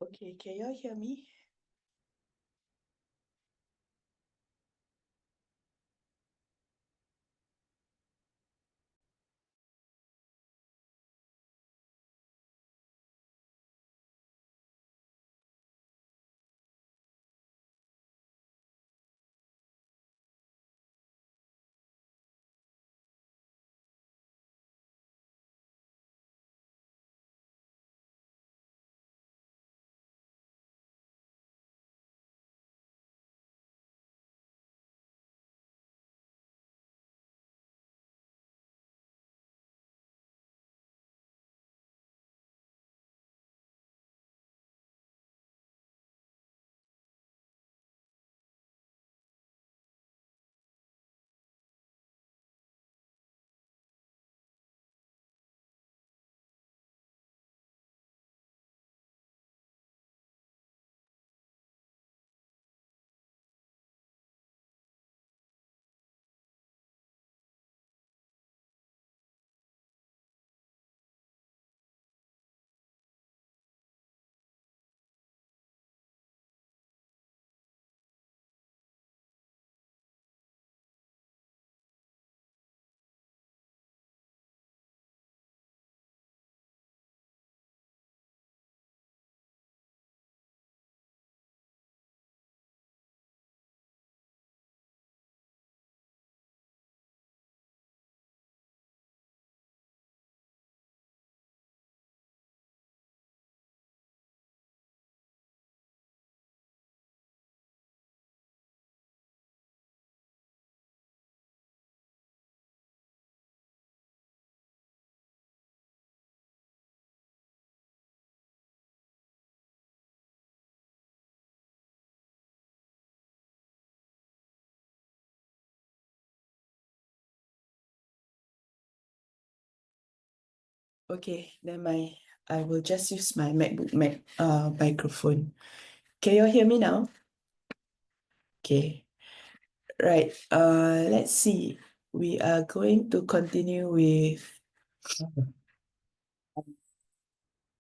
Okay, can you all hear me? Okay, then I will just use my MacBook microphone. Can you all hear me now? Okay, right. Let's see. We are going to continue with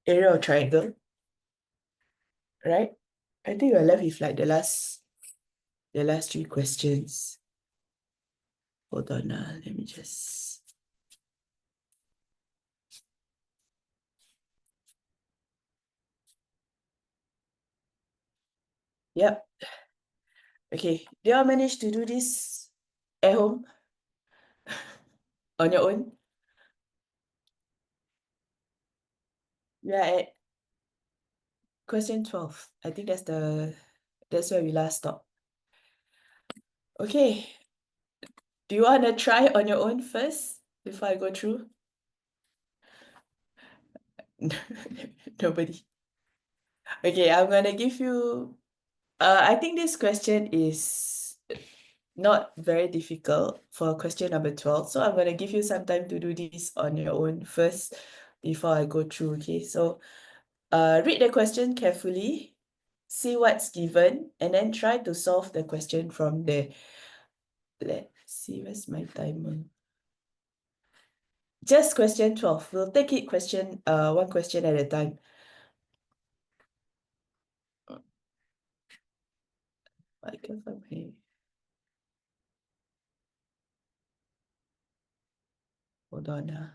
area of triangle, right? I think we're left with like the last three questions. Hold on, let me just. Yep. Okay. Do you all manage to do this at home on your own? Yeah, at question 12. I think that's where we last stopped. Okay. Do you want to try on your own first before I go through? Nobody. Okay, I'm gonna give you. I think this question is not very difficult for question number 12. So I'm gonna give you some time to do this on your own first before I go through. Okay, so read the question carefully, see what's given, and then try to solve the question from there. Let's see, where's my timer? Just question 12. We'll take it one question at a time. I can find my. Hold on.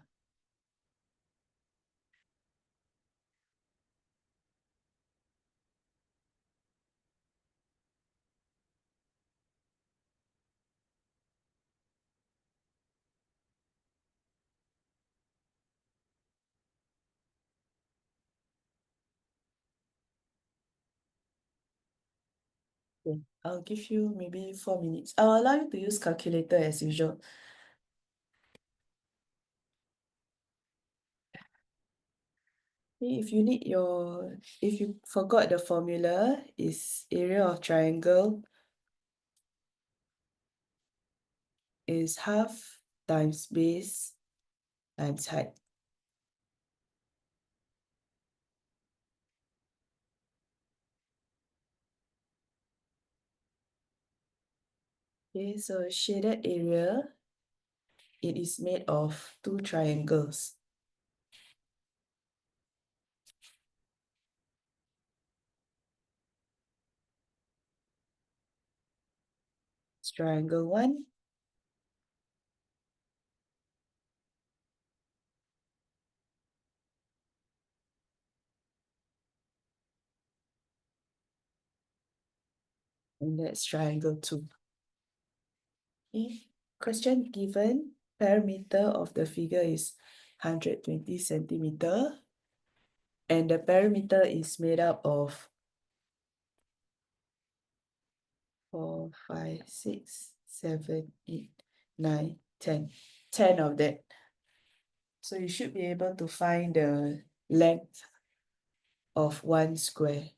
Okay. I'll give you maybe 4 minutes. I'll allow you to use calculator as usual. If you forgot the formula, is area of triangle is half times base times height. Okay, so shaded area, it is made of two triangles. triangle 1. And that's triangle 2. Okay. Question given, perimeter of the figure is 120 centimeter. And the perimeter is made up of 4, 5, 6, 7, 8, 9, 10. 10 of that. So you should be able to find the length of one square.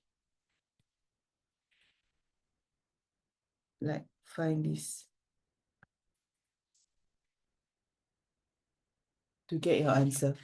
Like find this to get your answer.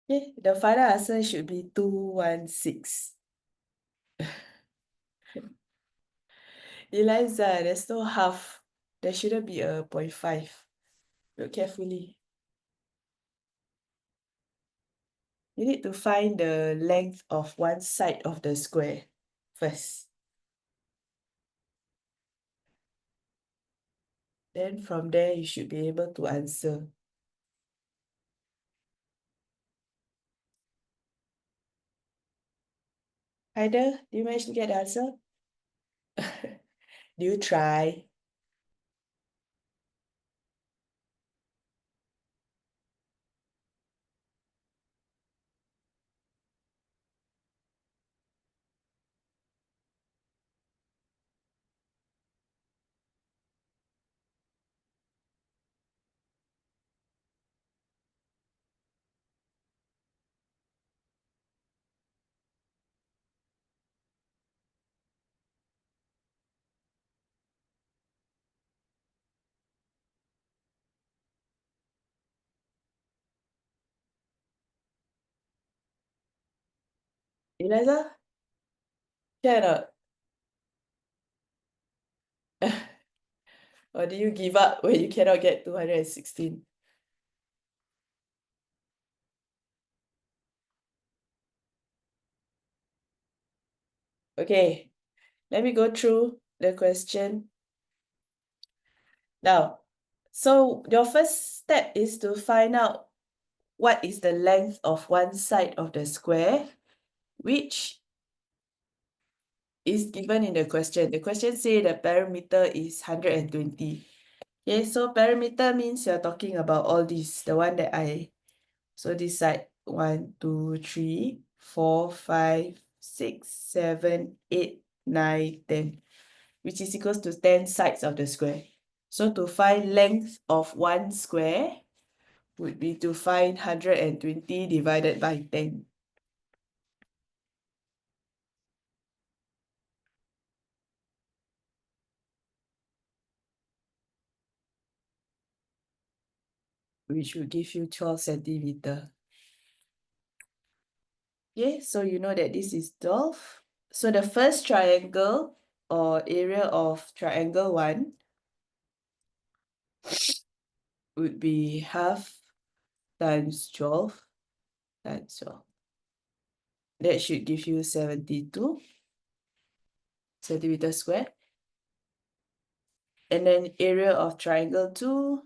Okay, the final answer should be 216. Eliza, there's no half. There shouldn't be a 0.5. Look carefully. You need to find the length of one side of the square first. Then from there, you should be able to answer. Haider, do you manage to get the answer? Do you try? Eliza? Cannot. Or do you give up when you cannot get 216? Okay, let me go through the question. Now, so your first step is to find out what is the length of one side of the square, which is given in the question. The question say the perimeter is 120. Okay, so perimeter means you're talking about all these, the one that so this side, 1, 2, 3, 4, 5, 6, 7, 8, 9, 10, which is equals to 10 sides of the square. So to find length of one square would be to find 120 divided by 10. Which will give you 12 centimeter. Okay, so you know that this is 12. So the first triangle or area of triangle 1 would be half times 12 times 12. That should give you 72 centimeter square. And then area of triangle 2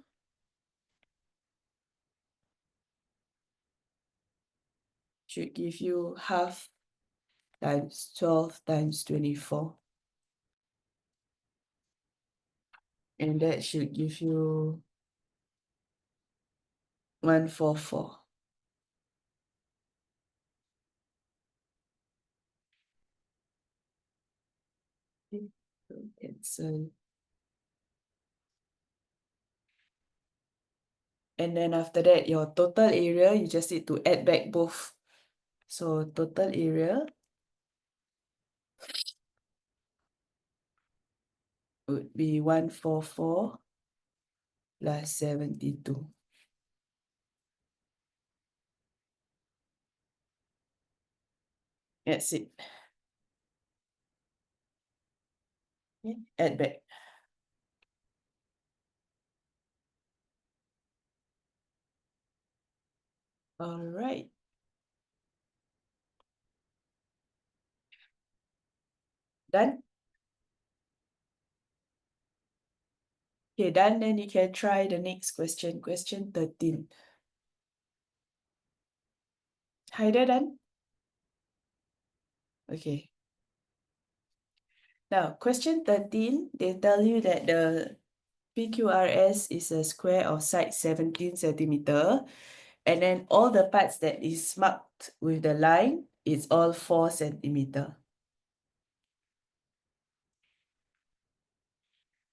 should give you half times 12 times 24. And that should give you 144. cancel. And then after that, your total area, you just need to add back both. So total area would be 144 plus 72. That's it. Okay, add back. All right. Done? Okay, done. Then you can try the next question. Question 13. Haida done? Okay. Now, question 13, they tell you that the PQRS is a square of side 17 centimeter, and then all the parts that is marked with the line is all 4 centimeter.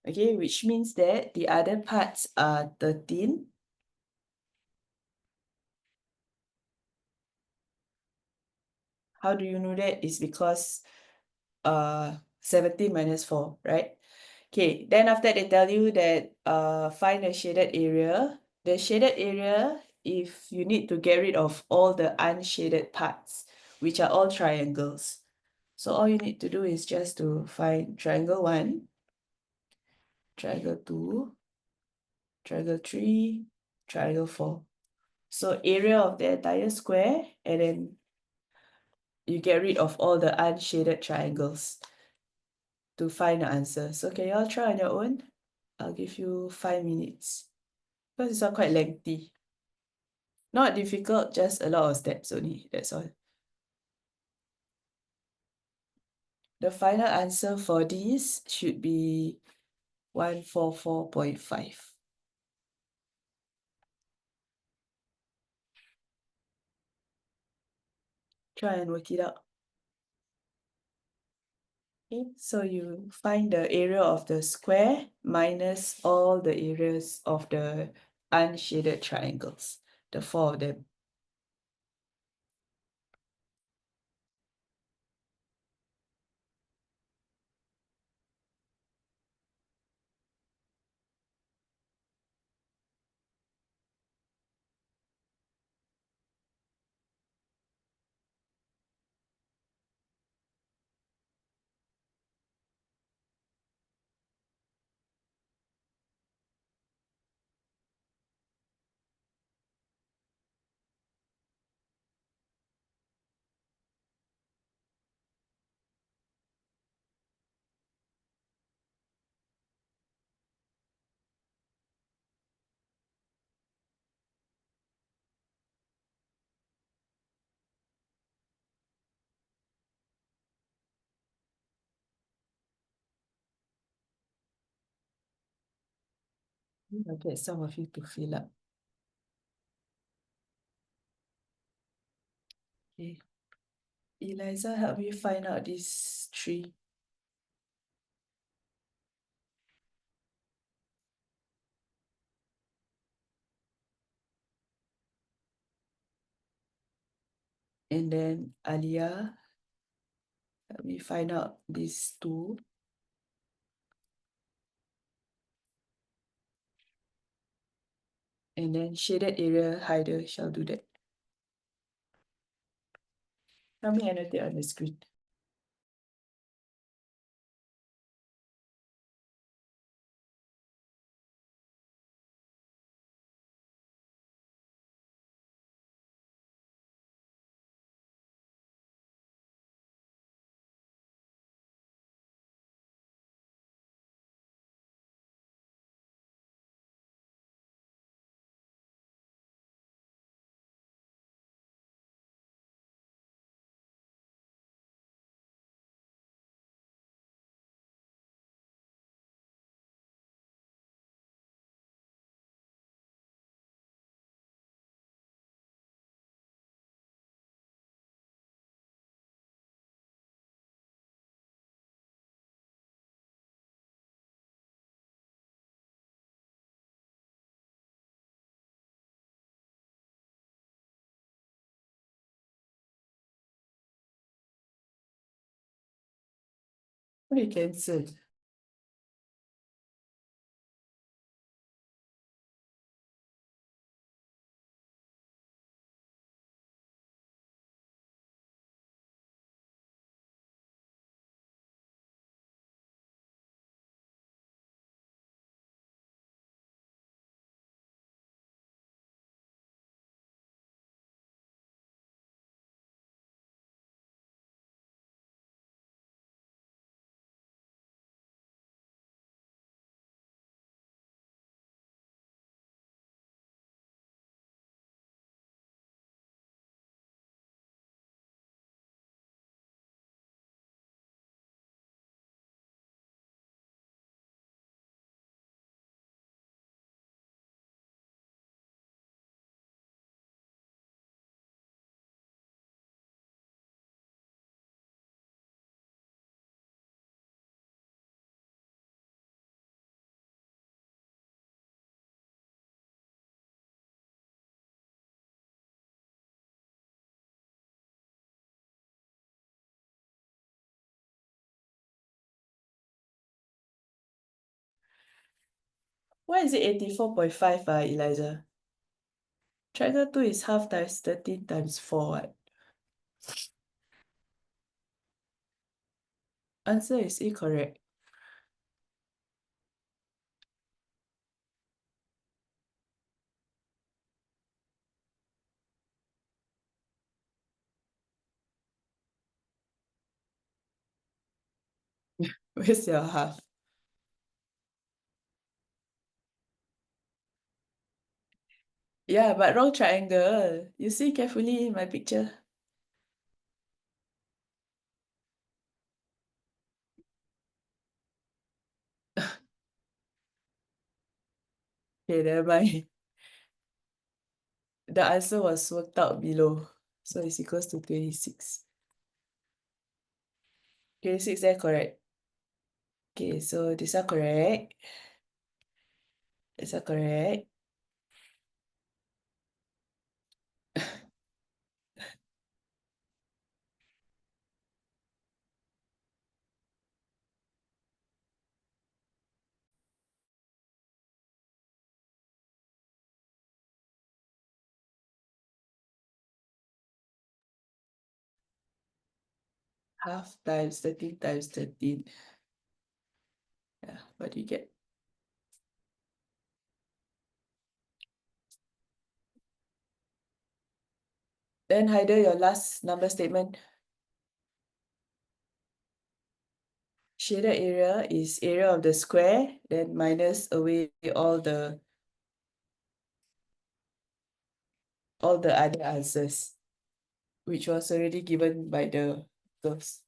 Okay, which means that the other parts are 13. How do you know that? It's because 17 minus 4, right? Okay, then after they tell you that find a shaded area. The shaded area, if you need to get rid of all the unshaded parts, which are all triangles. So all you need to do is just to find triangle 1, triangle 2, triangle 3, triangle 4. So area of the entire square, and then you get rid of all the unshaded triangles to find the answer. So can you all try on your own? I'll give you 5 minutes. Because it's all quite lengthy. Not difficult, just a lot of steps only, that's all. The final answer for this should be 144.5. Try and work it out. Okay, so you find the area of the square minus all the areas of the unshaded triangles, the 4 of them. I'll get some of you to fill up. Okay. Eliza, help me find out these 3. And then Alia, help me find out these 2. And then shaded area, Haider shall do that. Help me annotate on the screen. Why you cancel? Why is it 84.5, Eliza? Triangle 2 is half times 13 times 4, what? Answer is incorrect. Where's your half? Yeah, but wrong triangle. You see carefully in my picture. Okay, never mind. The answer was worked out below. So it's equals to 26. 26, that correct. Okay, so these are correct. These are correct. Half times 13 times 13. Yeah, what do you get? Then Haider, your last number statement. Shaded area is area of the square, then minus away all the other answers, which was already given by the girls.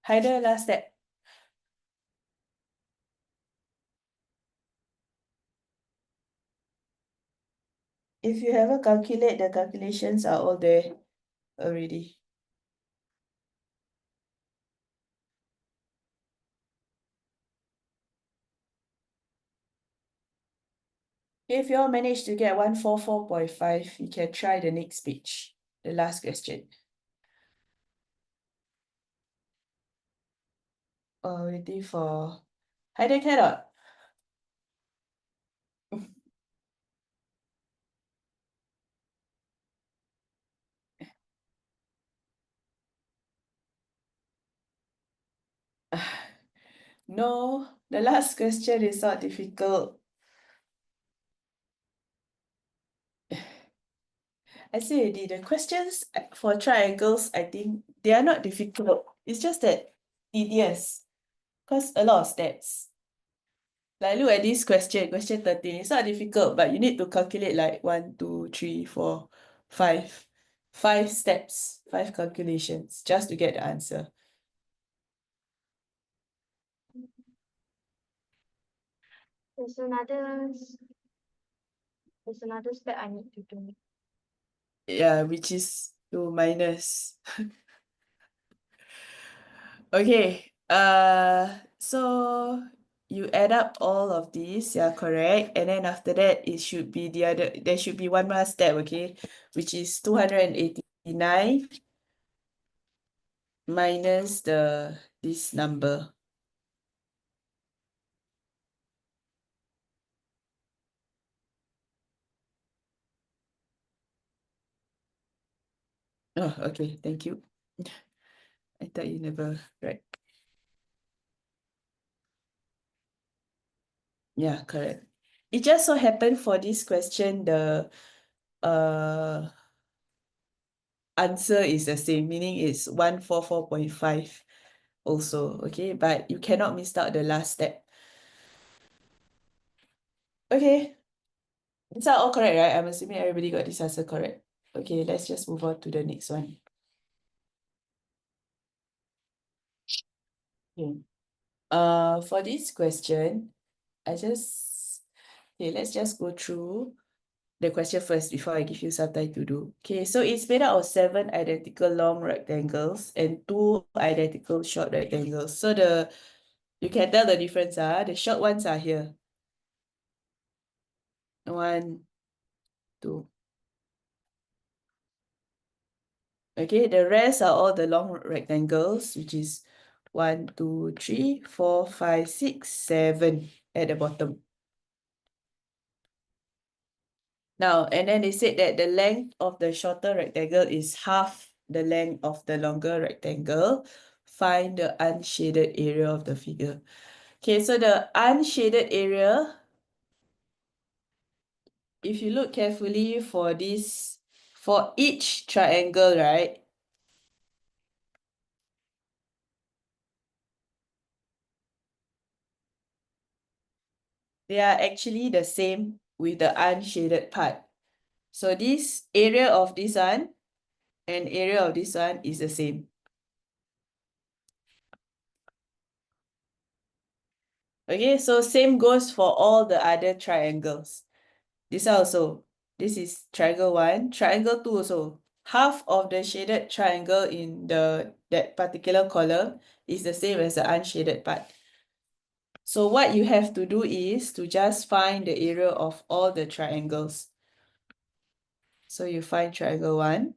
Haider, last step. If you ever calculate, the calculations are all there already. If you all manage to get 144.5, you can try the next page, the last question. Waiting for Haider, cannot. No, the last question is not difficult. I say already, the questions for triangles, I think they are not difficult. It's just that tedious, because a lot of steps. Like look at this question, question 13. It's not difficult, but you need to calculate like 1, 2, 3, 4, 5. 5 steps, 5 calculations just to get the answer. There's another there's another step I need to do. Yeah, which is to minus. Okay, so you add up all of these, yeah, correct. And then after that, it should be there should be one more step, okay, which is 289 minus this number. Oh, okay, thank you. I thought you never, right? Yeah, correct. It just so happened for this question, the uh answer is the same, meaning it's 144.5 also, okay? But you cannot miss out the last step. Okay, these are all correct, right? I'm assuming everybody got this answer correct. Okay, let's just move on to the next one. Okay. For this question, let's just go through the question first before I give you some time to do. Okay, so it's made up of 7 identical long rectangles and 2 identical short rectangles. So you can tell the difference, the short ones are here. 1, 2. Okay, the rest are all the long rectangles, which is 1, 2, 3, 4, 5, 6, 7 at the bottom. Now, and then they said that the length of the shorter rectangle is half the length of the longer rectangle. Find the unshaded area of the figure. Okay, so the unshaded area, if you look carefully for each triangle, right? They are actually the same with the unshaded part. So this area of this one and area of this one is the same. Okay, so same goes for all the other triangles. This also, this is triangle 1, triangle 2 also. Half of the shaded triangle in that particular column is the same as the unshaded part. So what you have to do is to just find the area of all the triangles. So you find triangle 1.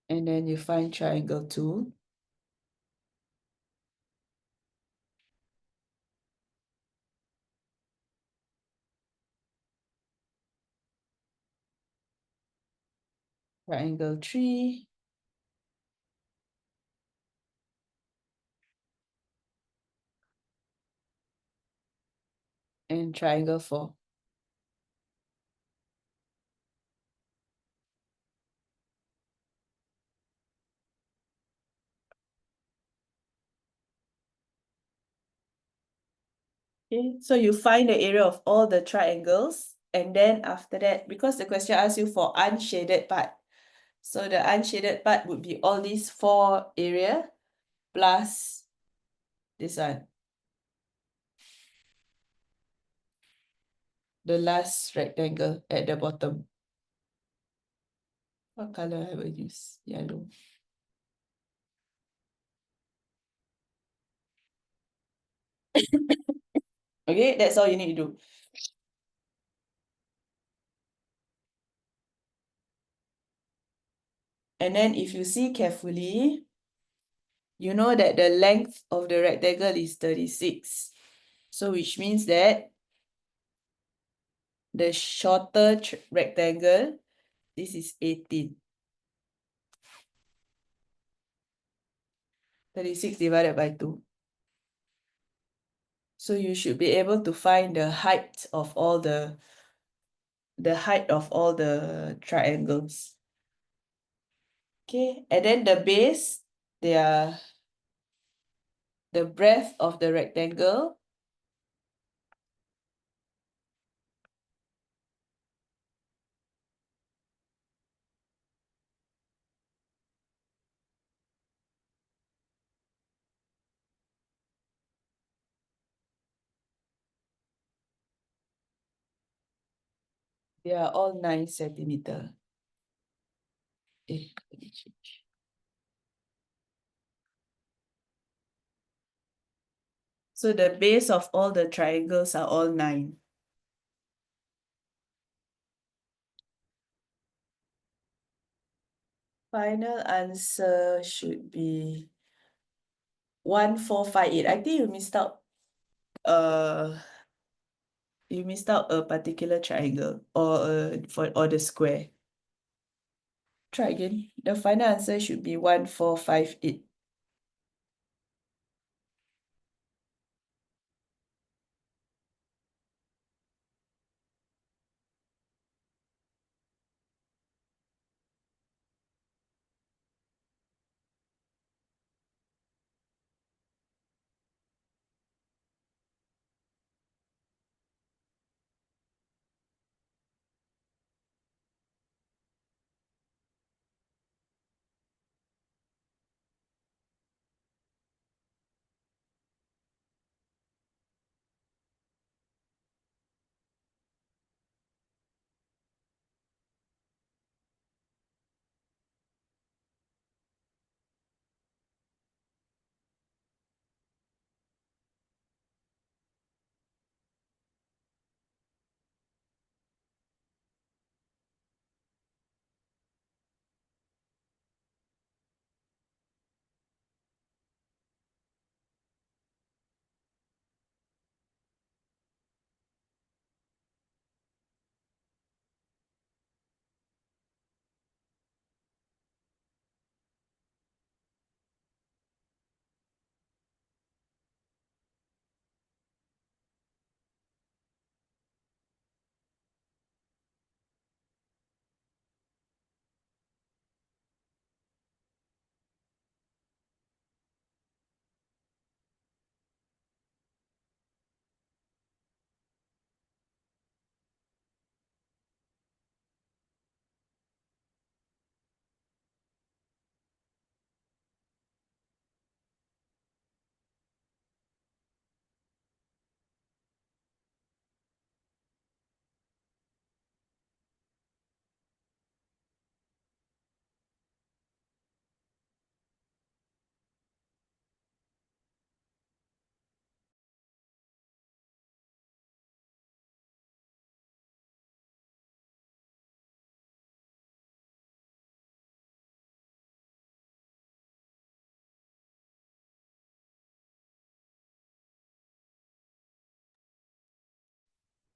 And then you find triangle 2. Triangle 3. And triangle 4. Okay, so you find the area of all the triangles, and then after that, because the question asks you for unshaded part, so the unshaded part would be all these 4 area plus this one, the last rectangle at the bottom. What color I will use? Yellow. Okay, that's all you need to do. And then if you see carefully, you know that the length of the rectangle is 36. So which means that the shorter rectangle, this is 18. 36 divided by 2. So you should be able to find the height of all the triangles. Okay, and then the base, they are the breadth of the rectangle. They are all 9 centimeter. Let me change. So the base of all the triangles are all 9. Final answer should be 1458. I think you missed out a particular triangle or the square. Try again. The final answer should be 1458.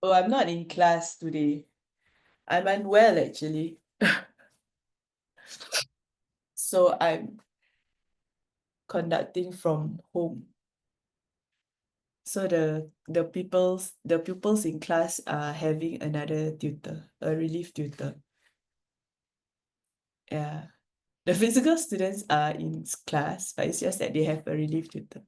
Oh, I'm not in class today. I'm unwell actually. So I'm conducting from home. So the pupils in class are having another tutor, a relief tutor. Yeah. The physical students are in class, but it's just that they have a relief tutor.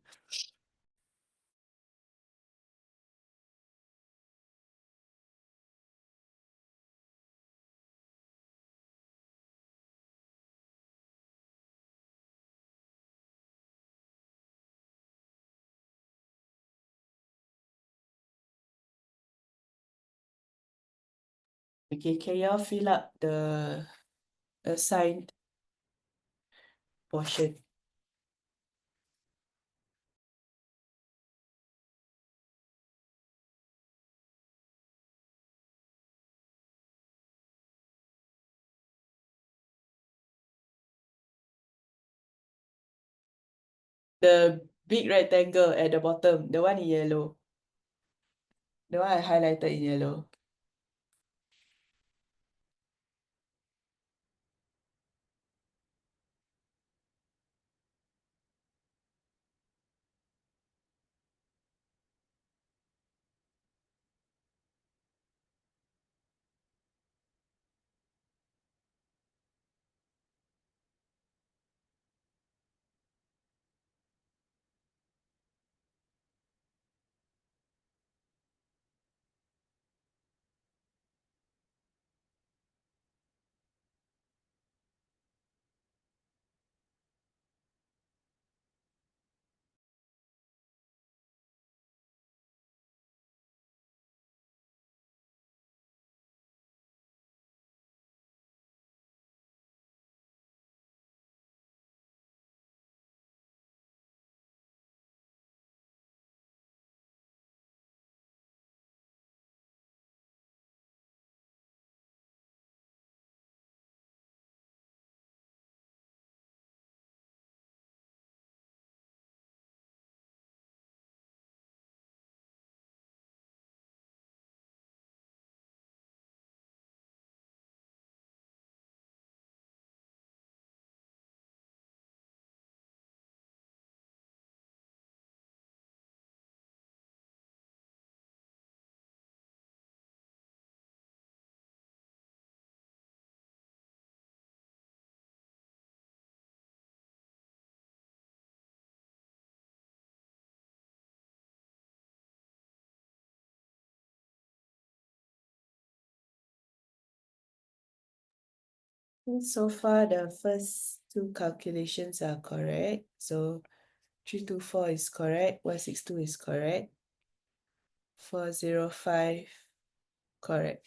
Okay, can you all fill up the assigned portion? The big rectangle at the bottom, the one in yellow. The one I highlighted in yellow. So far, the first two calculations are correct. So 324 is correct, 162 is correct, 405 correct.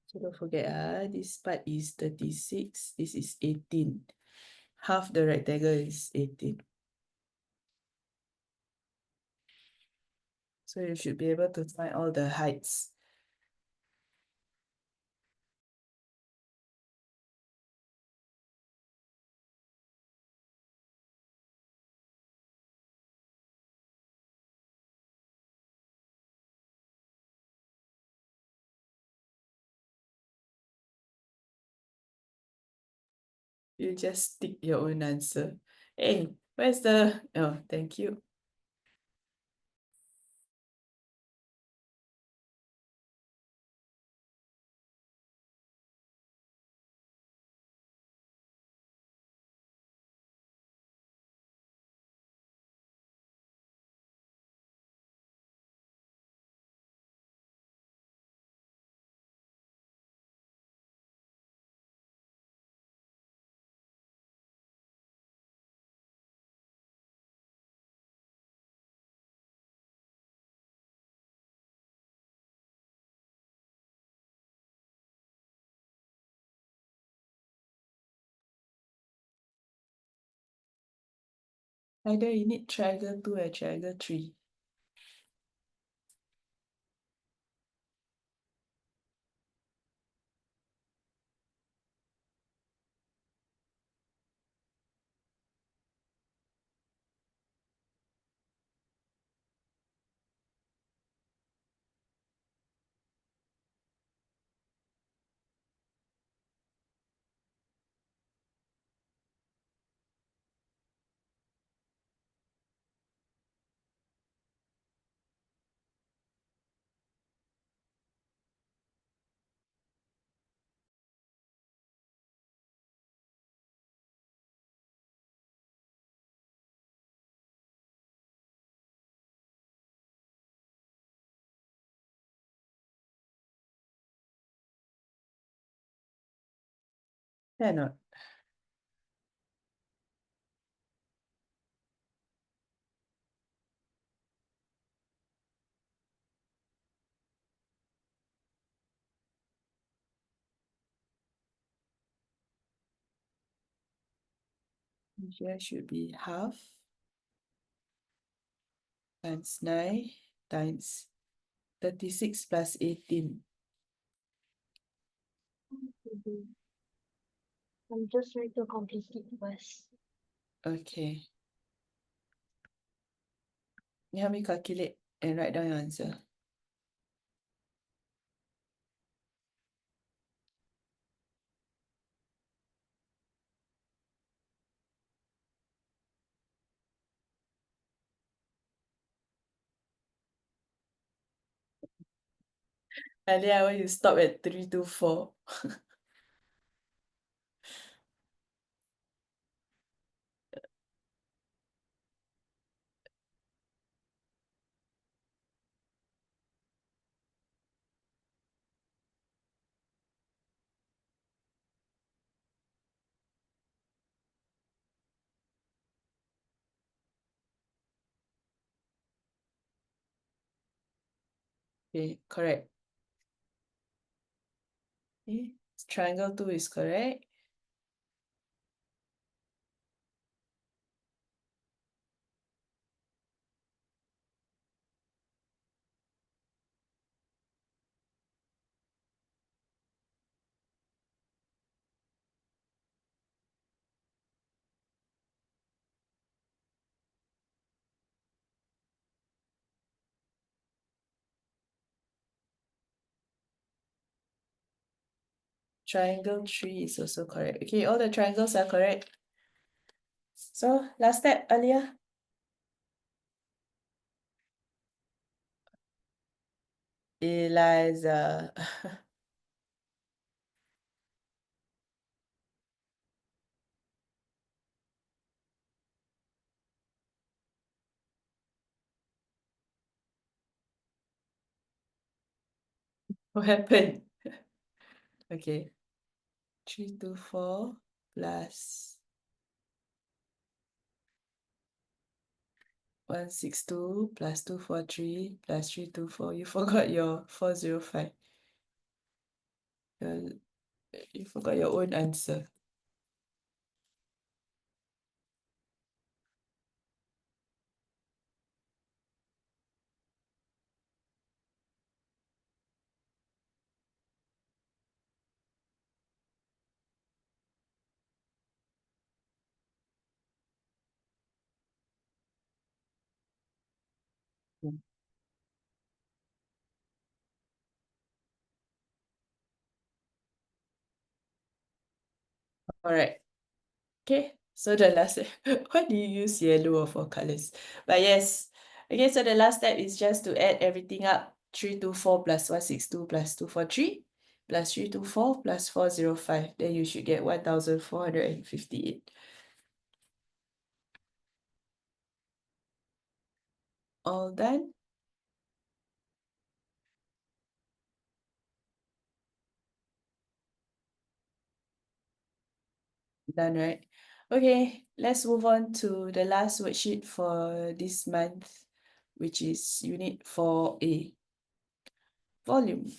So don't forget, this part is 36, this is 18. Half the rectangle is 18. So you should be able to find all the heights. You just stick your own answer. Hey, where's the... Oh, thank you. Either you need triangle 2 or triangle 3. Cannot. Here should be half times 9 times 36 plus 18. Mhm. I'm just trying to complete it first. Okay. You help me calculate and write down your answer. Earlier, I want you to stop at 324. Okay, correct. Okay. Triangle 2 is correct. Triangle 3 is also correct. Okay, all the triangles are correct. So, last step, Alia. Eliza. What happened? Okay. 324 plus 162 plus 243 plus 324. You forgot your 405. You you forgot your own answer. Mm. All right. Okay. So the last why do you use yellow for colors? But yes. Okay, so the last step is just to add everything up. 324 plus 162 plus 243 plus 324 plus 405. Then you should get 1,458. All done? Done, right? Okay, let's move on to the last worksheet for this month, which is Unit 4A, volume.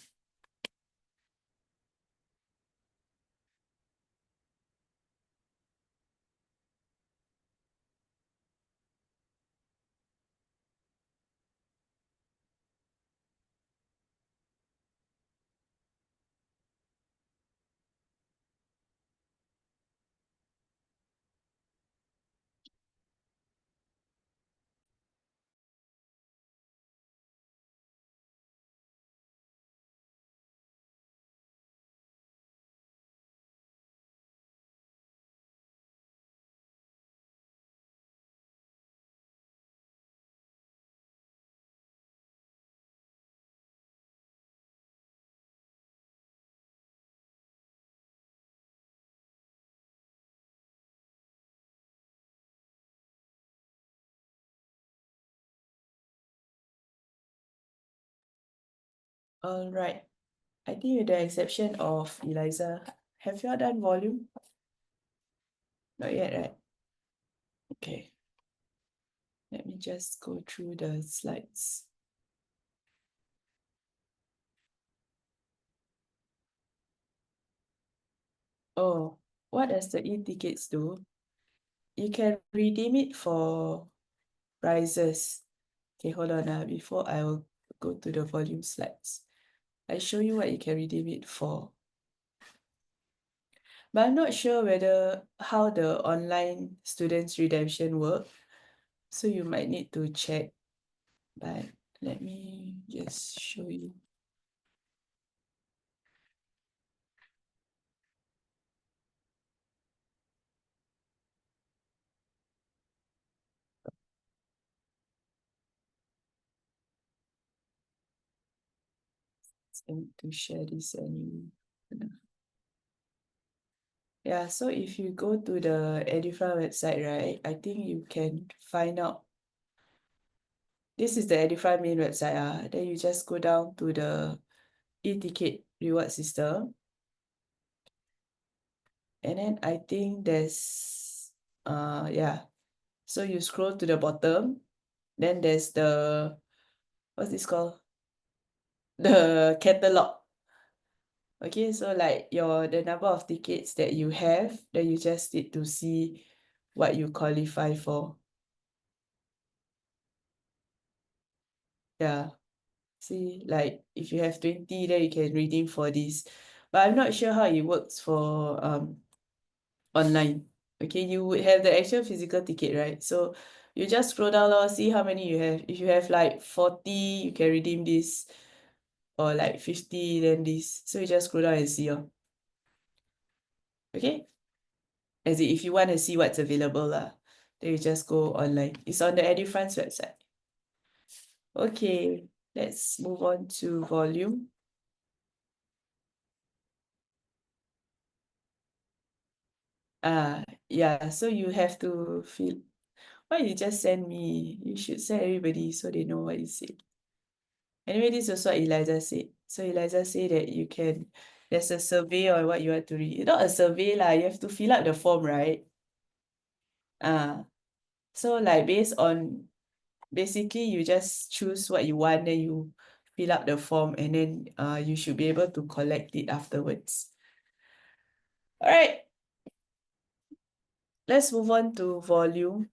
All right. I think with the exception of Eliza, have you all done volume? Not yet, right? Okay. Let me just go through the slides. Oh, what does the e-tickets do? You can redeem it for prizes. Okay, hold on before I will go to the volume slides. I show you what you can redeem it for. But I'm not sure whether how the online students redemption work. So you might need to check. But let me just show you. To share this anyway. Yeah, so if you go to the Edify website, right, I think you can find out. This is the Edify main website. Then you just go down to the e-ticket reward system. And then I think there's yeah. So you scroll to the bottom, then there's the what's this called? The catalog. Okay, so like the number of tickets that you have, then you just need to see what you qualify for. Yeah. See, like if you have 20, then you can redeem for this. But I'm not sure how it works for online. Okay, you would have the actual physical ticket, right? So you just scroll down or see how many you have. If you have like 40, you can redeem this, or like 50, then this. So you just scroll down and see. Okay? As in, if you want to see what's available, then you just go online. It's on the EduFrance website. Okay. let's move on to volume. Yeah, so you have to fill. Why you just send me? You should send everybody so they know what you said. Anyway, this is also what Eliza said. So Eliza said that there's a survey on what you want to read. Not a survey lah, you have to fill out the form, right? So like basically you just choose what you want, then you fill up the form, and then you should be able to collect it afterwards. All right, let's move on to volume.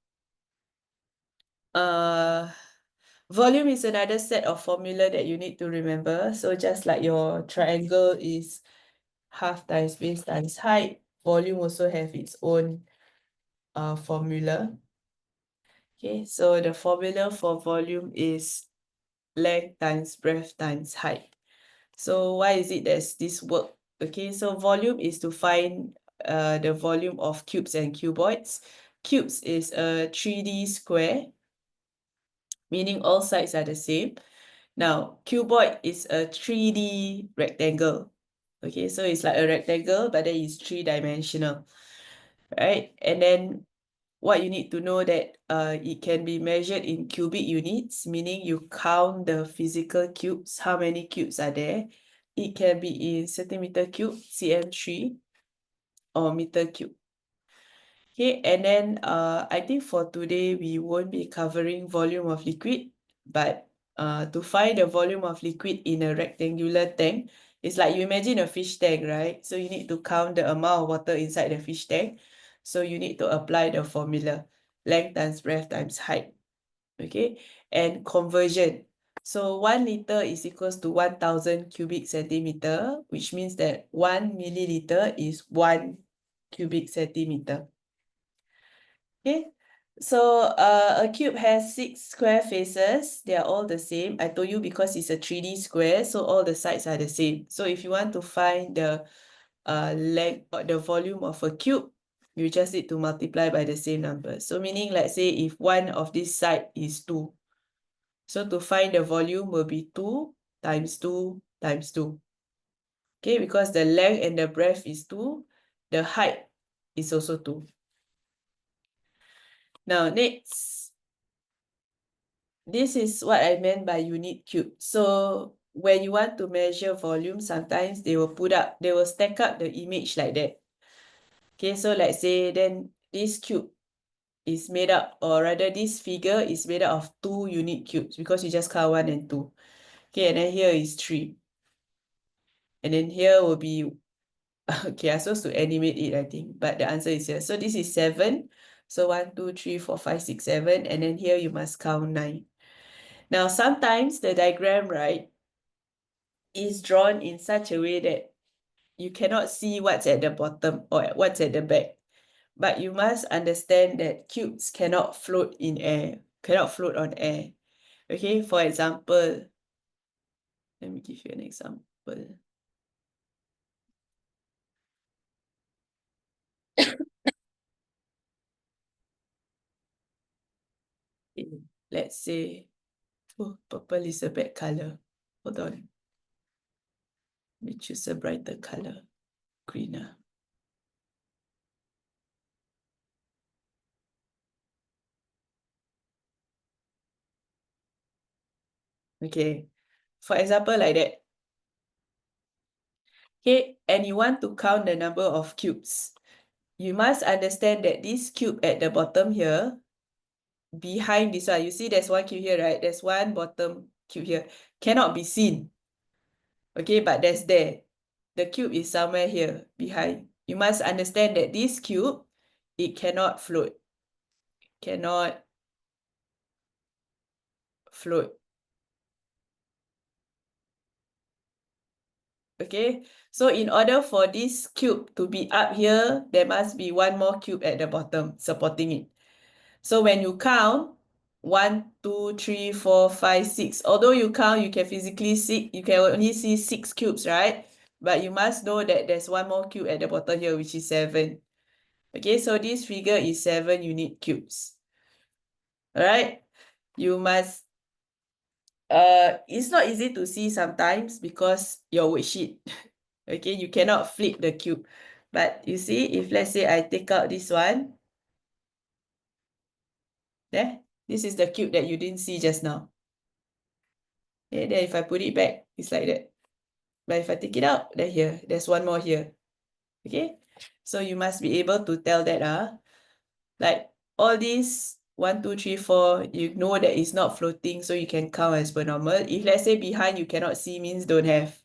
Volume is another set of formula that you need to remember. So just like your triangle is half times base times height, volume also have its own formula. Okay, so the formula for volume is length times breadth times height. So why is it that this work? Okay, so volume is to find the volume of cubes and cuboids. Cubes is a 3D square, meaning all sides are the same. Now, cuboid is a 3D rectangle. Okay, so it's like a rectangle, but then it's three-dimensional, right? And then what you need to know that it can be measured in cubic units, meaning you count the physical cubes, how many cubes are there. It can be in centimeter cube, cm3, or meter cube. Okay, and then I think for today, we won't be covering volume of liquid, but to find the volume of liquid in a rectangular tank, it's like you imagine a fish tank, right? So you need to count the amount of water inside the fish tank. So you need to apply the formula, length times breadth times height, okay? And conversion. So 1 liter is equals to 1,000 cubic centimeter, which means that 1 milliliter is 1 cubic centimeter. Okay, so a cube has 6 square faces. They are all the same. I told you because it's a 3D square, so all the sides are the same. So if you want to find the length or the volume of a cube, you just need to multiply by the same number. So meaning, let's say if one of this side is 2. So to find the volume will be 2 times 2 times 2. Okay, because the length and the breadth is 2, the height is also 2. Now next, this is what I meant by unit cube. So when you want to measure volume, sometimes they will stack up the image like that. Okay, so let's say then this cube is made up, or rather this figure is made up of 2 unit cubes because you just count 1 and 2. Okay, and then here is 3. And then here will be, okay, I'm supposed to animate it, I think, but the answer is here. So this is 7. So 1, 2, 3, 4, 5, 6, 7. And then here you must count 9. Now, sometimes the diagram, right, is drawn in such a way that you cannot see what's at the bottom or what's at the back. But you must understand that cubes cannot float in air, cannot float on air. Okay, for example, let me give you an example. Let's say, oh, purple is a bad color. Hold on. Let me choose a brighter color, greener. Okay, for example, like that. Okay, and you want to count the number of cubes. You must understand that this cube at the bottom here, behind this one, you see there's one cube here, right? There's one bottom cube here. Cannot be seen. Okay, but there's there. The cube is somewhere here, behind. You must understand that this cube, it cannot float. Cannot float. Okay, so in order for this cube to be up here, there must be one more cube at the bottom supporting it. So when you count 1, 2, 3, 4, 5, 6, although you count, you can physically see, you can only see 6 cubes, right? But you must know that there's one more cube at the bottom here, which is 7. Okay, so this figure is 7 unit cubes. All right, you must It's not easy to see sometimes because your worksheet, okay, you cannot flip the cube. But you see, if let's say I take out this one, there, this is the cube that you didn't see just now. Okay, then if I put it back, it's like that. But if I take it out, then here, there's one more here. Okay, so you must be able to tell that like all these 1, 2, 3, 4, you know that it's not floating, so you can count as per normal. If let's say behind you cannot see, means don't have.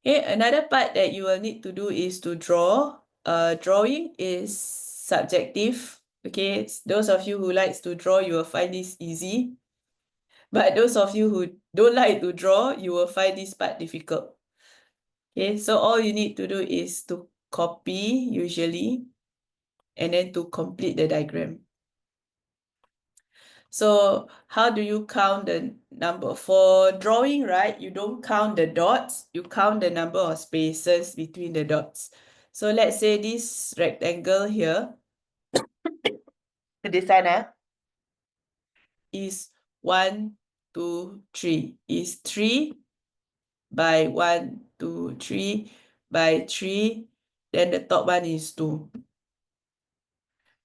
Okay, another part that you will need to do is to draw. Drawing is subjective. Okay, those of you who likes to draw, you will find this easy. But those of you who don't like to draw, you will find this part difficult. Okay, so all you need to do is to copy usually, and then to complete the diagram. So how do you count the number? For drawing, right, you don't count the dots, you count the number of spaces between the dots. So let's say this rectangle here, this one is 1, 2, 3. Is 3 by 1, 2, 3 by 3. Then the top one is 2.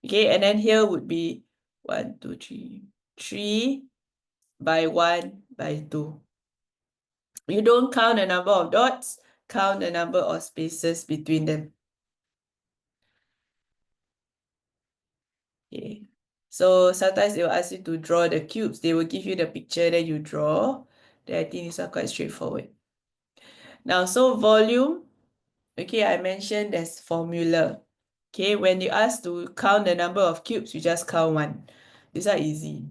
Okay, and then here would be 1, 2, 3. 3 by 1 by 2. You don't count the number of dots, count the number of spaces between them. Okay. So sometimes they will ask you to draw the cubes. They will give you the picture, then you draw. Then I think these are quite straightforward. Now, so volume, okay, I mentioned there's formula. Okay, when you ask to count the number of cubes, you just count 1. These are easy.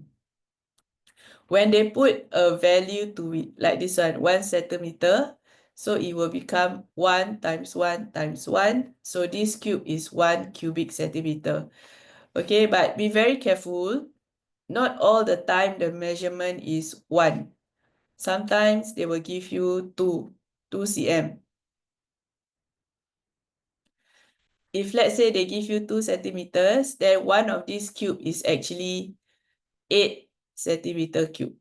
When they put a value to it, like this one, 1 centimeter, so it will become 1 times 1 times 1. So this cube is 1 cubic centimeter. Okay, but be very careful. Not all the time the measurement is 1. Sometimes they will give you 2 cm. If let's say they give you 2 centimeters, then one of these cube is actually 8 centimeter cube.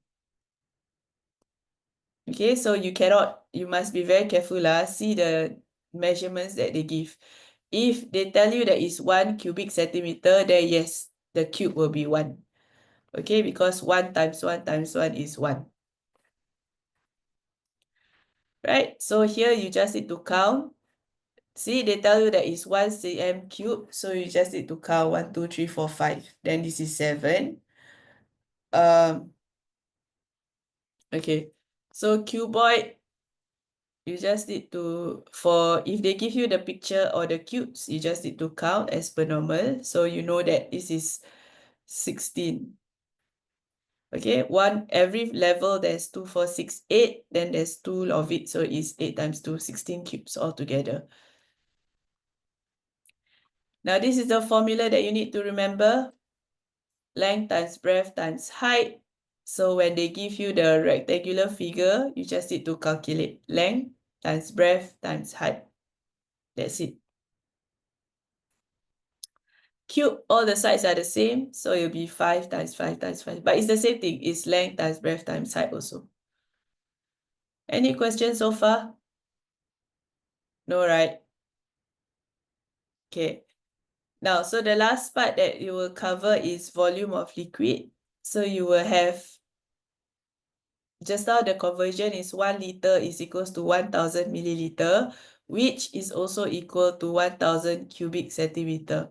Okay, so you must be very careful. See the measurements that they give. If they tell you that it's 1 cubic centimeter, then yes, the cube will be 1. Okay, because 1 times 1 times 1 is 1. Right, so here you just need to count. See, they tell you that it's 1 cm cube, so you just need to count 1, 2, 3, 4, 5. Then this is 7. Okay, so cuboid, you just need to, if they give you the picture or the cubes, you just need to count as per normal. So you know that this is 16. Okay, every level there's 2, 4, 6, 8. Then there's 2 of it, so it's 8 times 2, 16 cubes altogether. Now this is the formula that you need to remember. Length times breadth times height. So when they give you the rectangular figure, you just need to calculate length times breadth times height. That's it. Cube, all the sides are the same, so it'll be 5 times 5 times 5. But it's the same thing. It's length times breadth times height also. Any questions so far? No, right? Okay. Now, so the last part that you will cover is volume of liquid. So you will have, just now the conversion is 1 liter is equals to 1000 milliliter, which is also equal to 1000 cubic centimeter.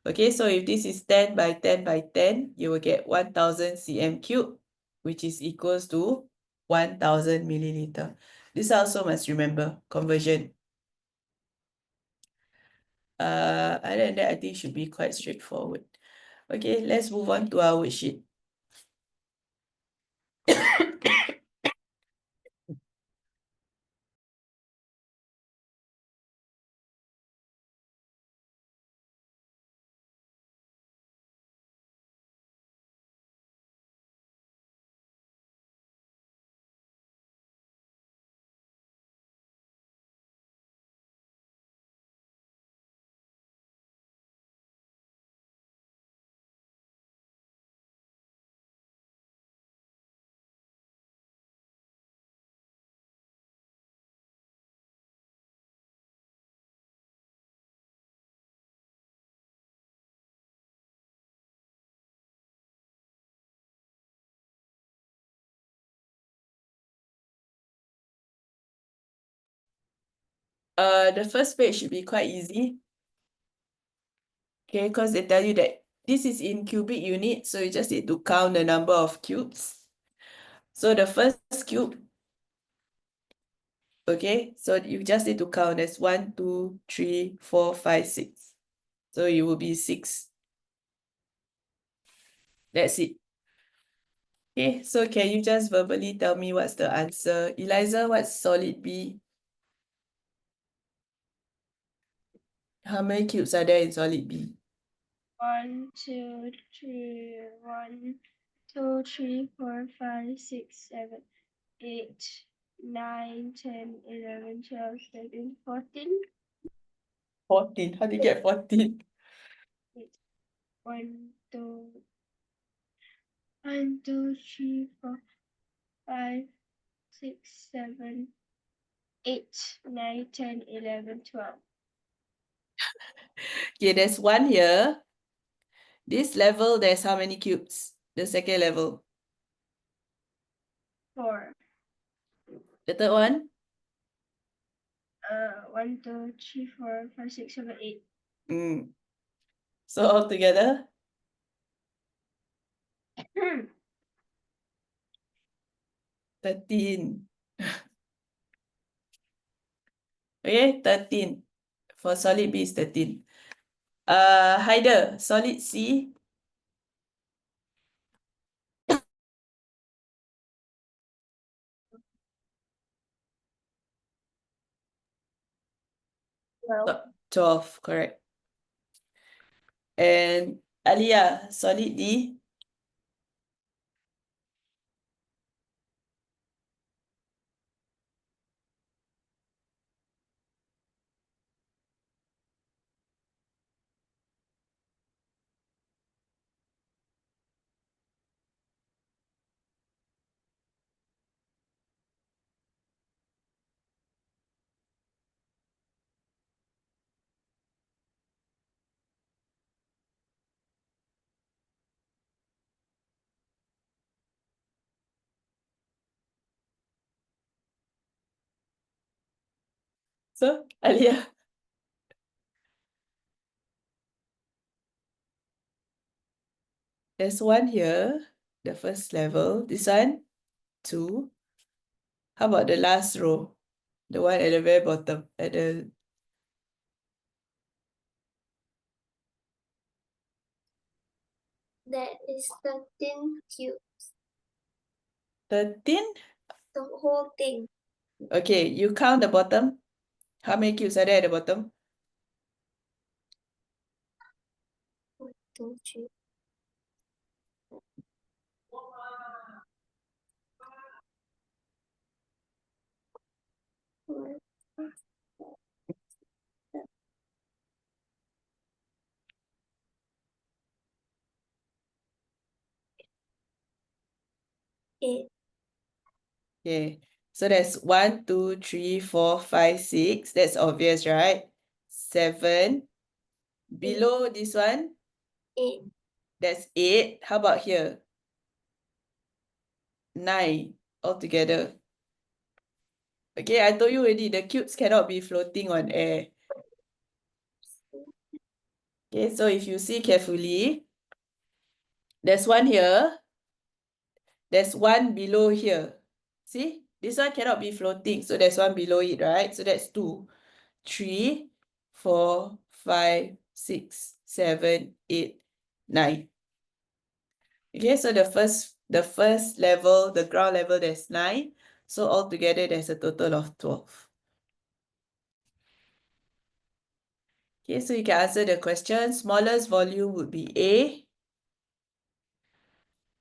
Okay, so if this is 10 by 10 by 10, you will get 1000 cm cube, which is equals to 1000 milliliter. This also must remember, conversion. Other than that, I think should be quite straightforward. Okay, let's move on to our worksheet. The first page should be quite easy. Okay, because they tell you that this is in cubic units, so you just need to count the number of cubes. So the first cube, okay, so you just need to count as 1, 2, 3, 4, 5, 6. So it will be 6. That's it. Okay, so can you just verbally tell me what's the answer? Eliza, what's solid B? How many cubes are there in solid B? 1, 2, 3, 1, 2, 3, 4, 5, 6, 7, 8, 9, 10, 11, 12, 13, 14. 14. How do you get 14? 1, 2, 1, 2, 3, 4, 5, 6, 7, 8, 9, 10, 11, 12. Okay, there's 1 here. This level, there's how many cubes? The second level. 4. The third one? 1, 2, 3, 4, 5, 6, 7, 8. So all together, 13. Okay, 13. For solid B is 13. Haider, solid C. 12. 12, correct. And Alia, solid D. So, Alia. There's 1 here, the first level. This one, 2. How about the last row? The one at the very bottom, at the That is 13 cubes. 13? The whole thing. Okay, you count the bottom. How many cubes are there at the bottom? 1, 2, 3. 4, 8. Okay, so there's 1, 2, 3, 4, 5, 6. That's obvious, right? 7. Below this one, 8. that's 8. How about here? 9 altogether. Okay, I told you already, the cubes cannot be floating on air. Okay, so if you see carefully, there's 1 here. There's 1 below here. See? This one cannot be floating, so there's 1 below it, right? So that's 2. 3, 4, 5, 6, 7, 8, 9. Okay, so the first level, the ground level, there's 9. So altogether, there's a total of 12. Okay, so you can answer the question. Smallest volume would be A.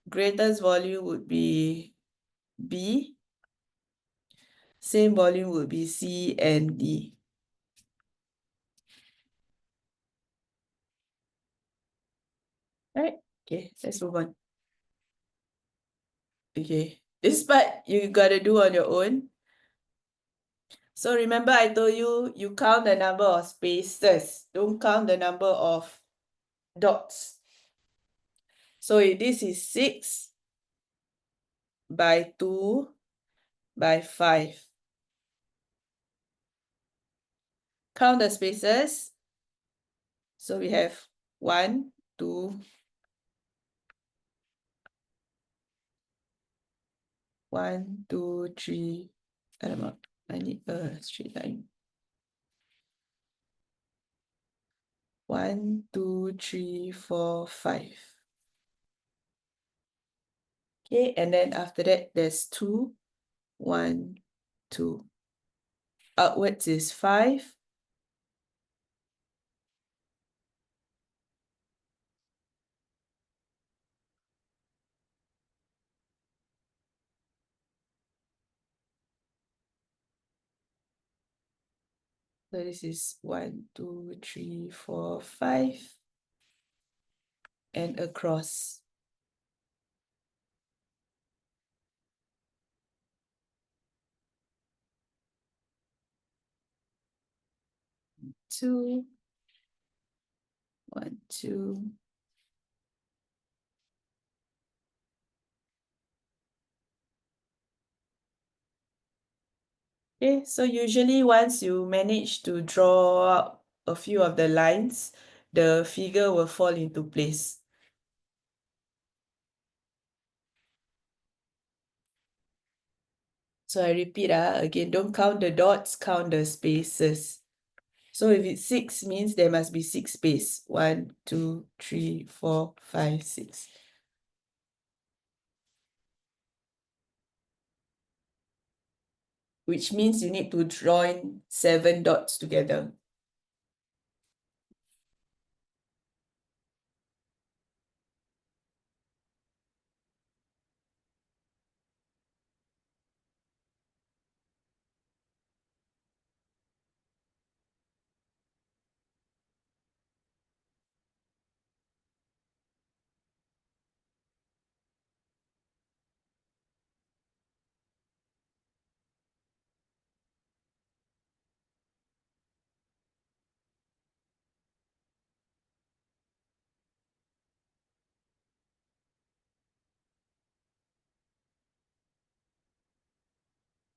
Greatest volume would be B. Same volume would be C and D. Right? Okay, let's move on. Okay, this part you gotta do on your own. So remember I told you, you count the number of spaces. Don't count the number of dots. So this is 6 by 2 by 5. count the spaces. So we have 1, 2, 1, 2, 3. Alamak, I need a straight line. 1, 2, 3, 4, 5. Okay, and then after that, there's 2, 1, 2. Outwards is 5. So this is 1, 2, 3, 4, 5. And across. Two, 1, 2. Okay, so usually once you manage to draw out a few of the lines, the figure will fall into place. So I repeat, again, don't count the dots, count the spaces. So if it's 6 means there must be 6 space. 1, 2, 3, 4, 5, 6. Which means you need to join 7 dots together.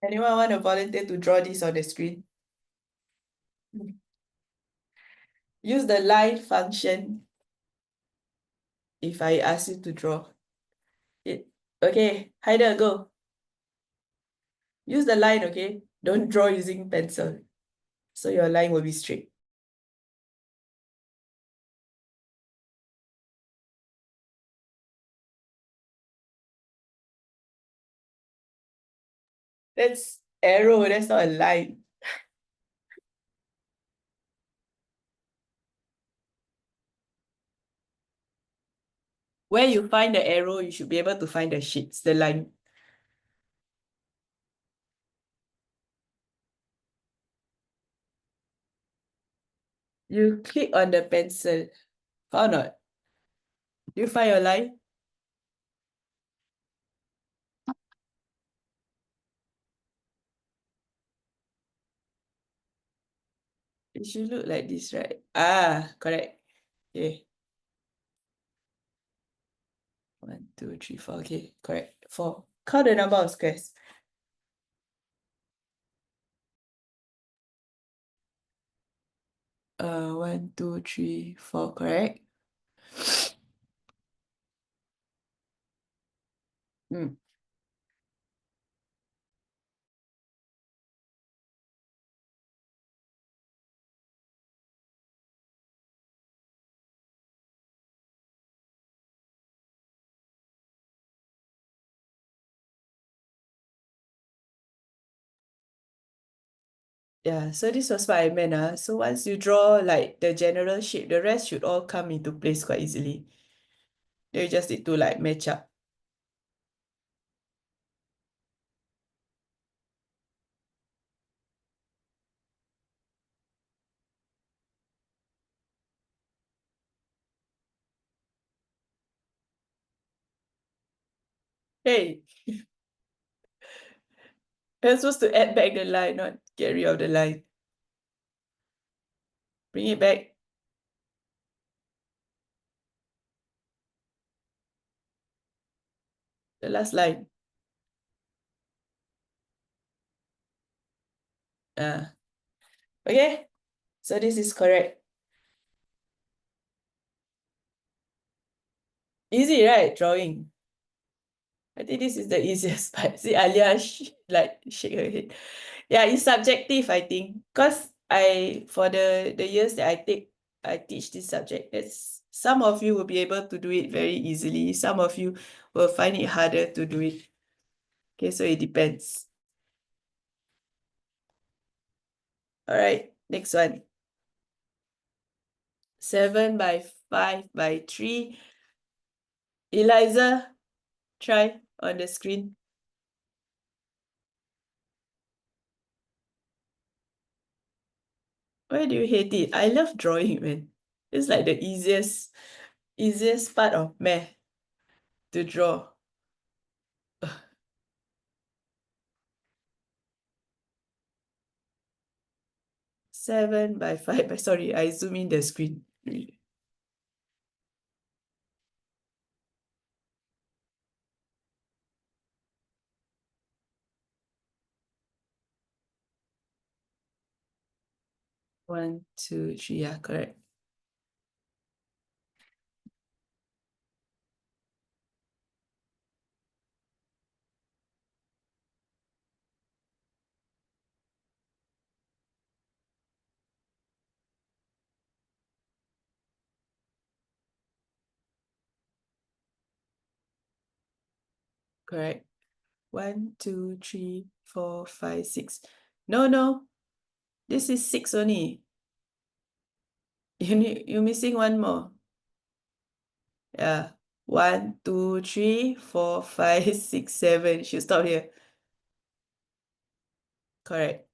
Anyone want to volunteer to draw this on the screen? Use the line function if I ask you to draw it. Okay, Haider, go. Use the line, okay? Don't draw using pencil. So your line will be straight. That's arrow, that's not a line. Where you find the arrow, you should be able to find the shapes, the line. You click on the pencil. Found not? Do you find your line? It should look like this, right? Ah, correct. Okay. 1, 2, 3, 4. Okay, correct. 4. Count the number of squares. 1, 2, 3, 4, correct? Hmm. Yeah, so this was what I meant. So once you draw like the general shape, the rest should all come into place quite easily. You just need to like match up. Hey, you're supposed to add back the line, not get rid of the line. Bring it back. The last line. Okay, So this is correct. Easy, right? Drawing. I think this is the easiest part. See, Alia like shake her head. Yeah, it's subjective, I think. Because for the years that I teach this subject, it's some of you will be able to do it very easily. Some of you will find it harder to do it. Okay, so it depends. All right, next one. 7 by 5 by 3. Eliza, try on the screen. Why do you hate it? I love drawing, man. It's like the easiest part of math to draw. 7 by 5 by, sorry, I zoom in the screen. One, two, three, yeah, correct. Correct. 1, 2, 3, 4, 5, 6. No, no, this is 6 only. You're missing one more. Yeah. 1, 2, 3, 4, 5, 6, 7. Should stop here. Correct.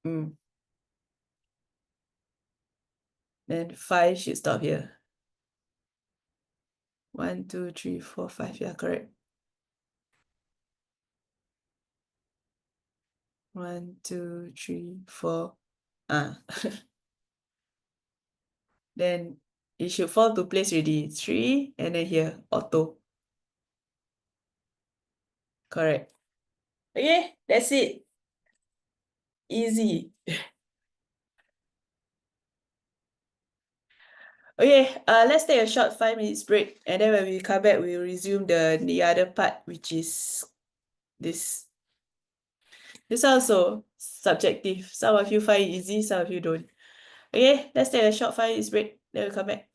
Mm. Then 5 should stop here. 1, 2, 3, 4, 5. Yeah, correct. 1, 2, 3, 4. Ah. Then it should fall to place already. 3 and then here, auto. Correct. Okay, that's it. Easy. Okay, let's take a short 5 minutes break, and then when we come back, we'll resume the other part, which is this. This also subjective. Some of you find it easy, some of you don't. Okay, let's take a short 5 minutes break, then we'll come back.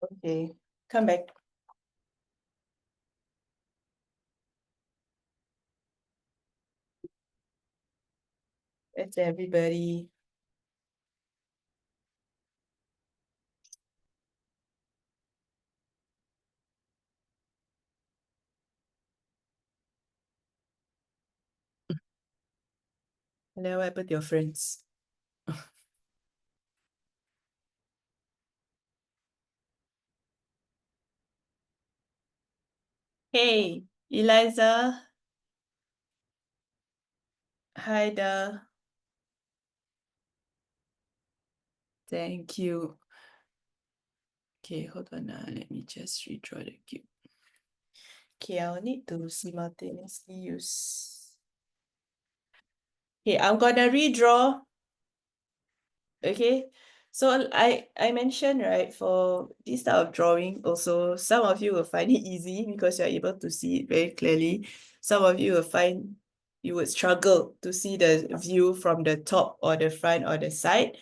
Okay, come back. It's everybody. And then what happened to your friends? Hey, Eliza. Hi there. Thank you. Okay, hold on. Let me just redraw the cube. Okay, I'll need to simultaneously use. Okay, I'm gonna redraw. Okay, so I mentioned, right, for this type of drawing also, some of you will find it easy because you're able to see it very clearly. Some of you will find you would struggle to see the view from the top or the front or the side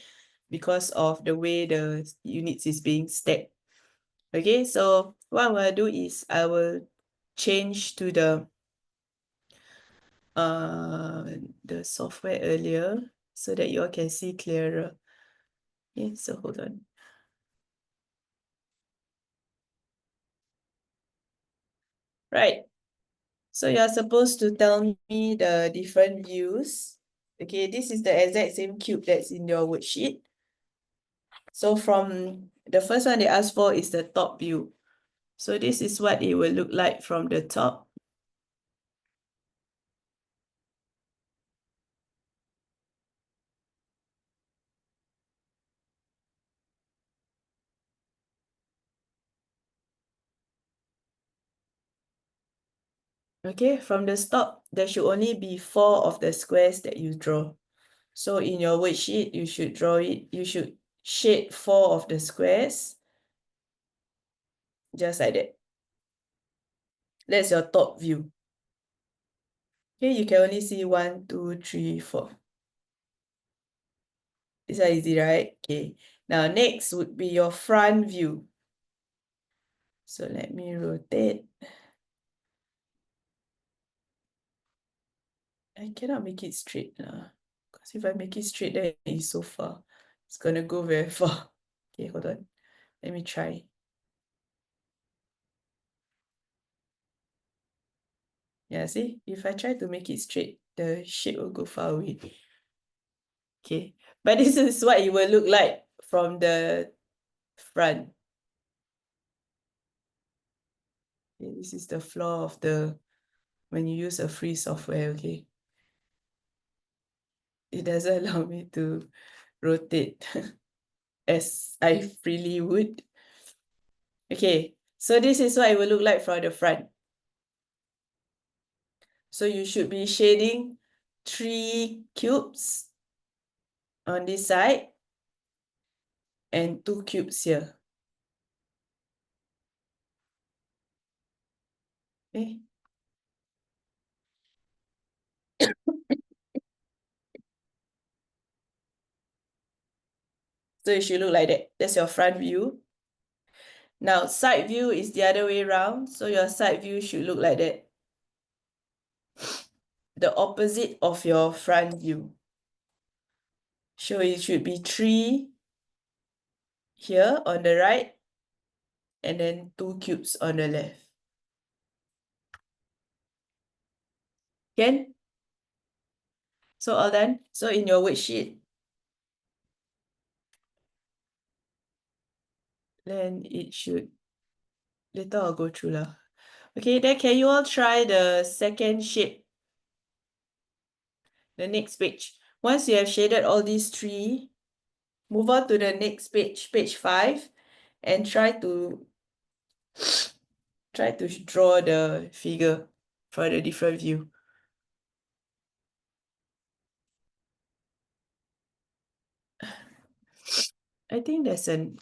because of the way the units is being stacked. Okay, so what I'm gonna do is I will change to uh the software earlier so that you all can see clearer. Okay, so hold on. Right. So you're supposed to tell me the different views. Okay, this is the exact same cube that's in your worksheet. So from the first one they asked for is the top view. So this is what it will look like from the top. Okay, from the top, there should only be 4 of the squares that you draw. So in your worksheet, you should draw it, you should shade 4 of the squares, just like that. That's your top view. Okay, you can only see 1, 2, 3, 4. This one easy, right? Okay. Now next would be your front view. So let me rotate. I cannot make it straight now. Because if I make it straight, then it's so far. It's gonna go very far. Okay, hold on. Let me try. Yeah, see? If I try to make it straight, the shape will go far away. Okay. But this is what it will look like from the front. Okay, this is the floor of the when you use a free software, okay. It doesn't allow me to rotate as I freely would. Okay, so this is what it will look like from the front. So you should be shading 3 cubes on this side and 2 cubes here. Okay. So it should look like that. That's your front view. Now, side view is the other way around. So your side view should look like that. The opposite of your front view. So it should be 3 here on the right and then 2 cubes on the left. Can? So all done? So in your worksheet, then it should, later I'll go through lah. Okay, then can you all try the second shape? The next page. Once you have shaded all these 3, move on to the next page, page 5, and try to draw the figure for the different view. I think there's an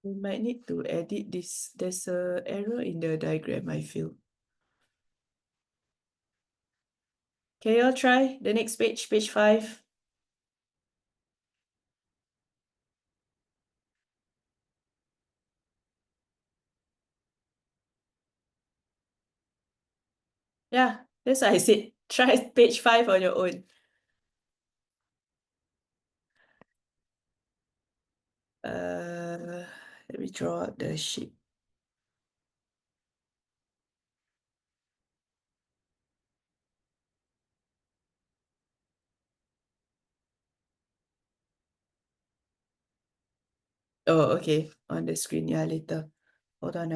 we might need to edit this. There's a error in the diagram, I feel. Can you all try the next page, page 5? Yeah, that's why I said try page 5 on your own. Let me draw out the shape. Oh, okay. On the screen, yeah, later. Hold on,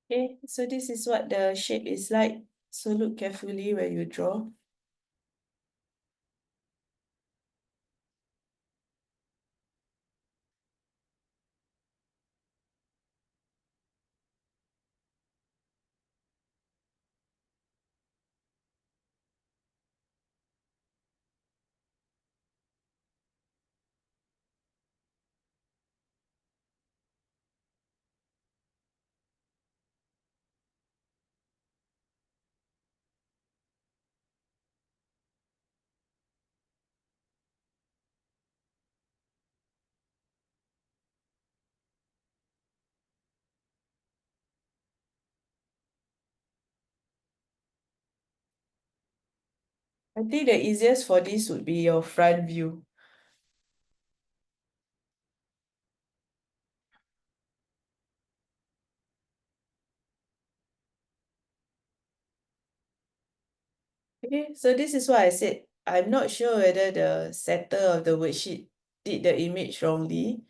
Okay, so this is what the shape is like. So look carefully when you draw. I think the easiest for this would be your front view. Okay, so this is what I said. I'm not sure whether the setter of the worksheet did the image wrongly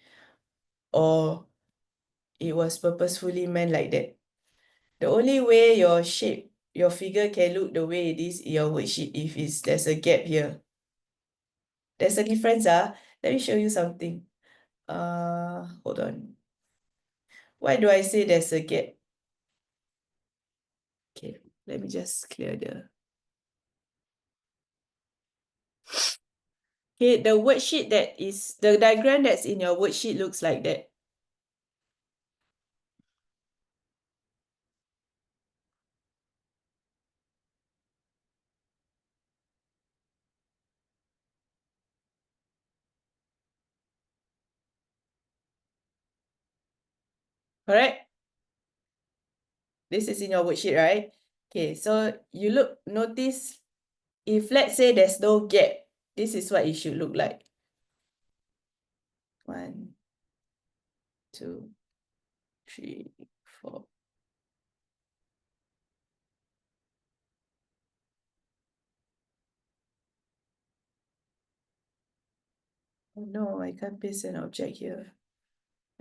or it was purposefully meant like that. The only way your shape, your figure can look the way it is in your worksheet if there's a gap here. There's a difference, Let me show you something. Hold on. Why do I say there's a gap? Okay, let me just clear the... Okay, the worksheet the diagram that's in your worksheet looks like that. Correct? This is in your worksheet, right? Okay, so you notice if let's say there's no gap, this is what it should look like. 1, 2, 3, 4. Oh no, I can't paste an object here.